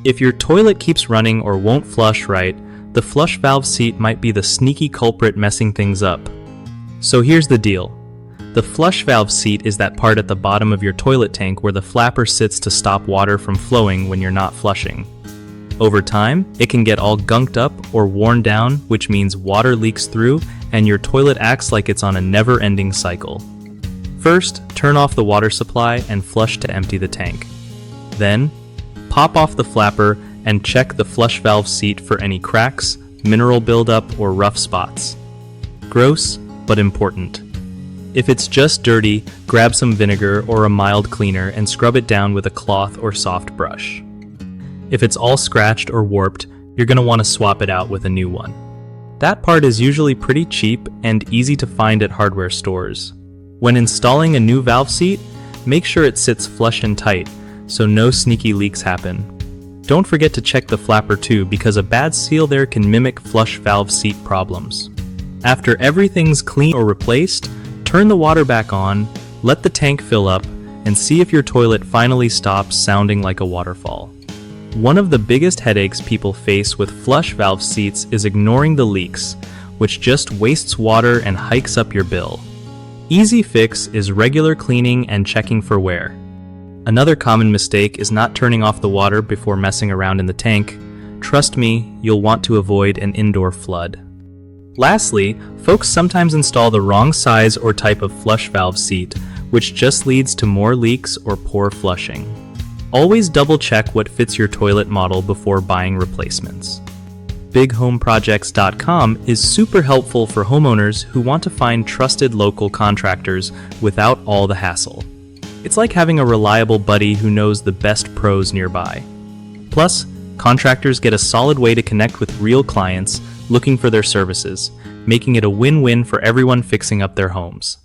If your toilet keeps running or won't flush right, the flush valve seat might be the sneaky culprit messing things up. So here's the deal. The flush valve seat is that part at the bottom of your toilet tank where the flapper sits to stop water from flowing when you're not flushing. Over time, it can get all gunked up or worn down, which means water leaks through and your toilet acts like it's on a never-ending cycle. First, turn off the water supply and flush to empty the tank. Then, pop off the flapper and check the flush valve seat for any cracks, mineral buildup, or rough spots. Gross, but important. If it's just dirty, grab some vinegar or a mild cleaner and scrub it down with a cloth or soft brush. If it's all scratched or warped, you're going to want to swap it out with a new one. That part is usually pretty cheap and easy to find at hardware stores. When installing a new valve seat, make sure it sits flush and tight, so no sneaky leaks happen. Don't forget to check the flapper too, because a bad seal there can mimic flush valve seat problems. After everything's clean or replaced, turn the water back on, let the tank fill up, and see if your toilet finally stops sounding like a waterfall. One of the biggest headaches people face with flush valve seats is ignoring the leaks, which just wastes water and hikes up your bill. Easy fix is regular cleaning and checking for wear. Another common mistake is not turning off the water before messing around in the tank. Trust me, you'll want to avoid an indoor flood. Lastly, folks sometimes install the wrong size or type of flush valve seat, which just leads to more leaks or poor flushing. Always double check what fits your toilet model before buying replacements. BigHomeProjects.com is super helpful for homeowners who want to find trusted local contractors without all the hassle. It's like having a reliable buddy who knows the best pros nearby. Plus, contractors get a solid way to connect with real clients looking for their services, making it a win-win for everyone fixing up their homes.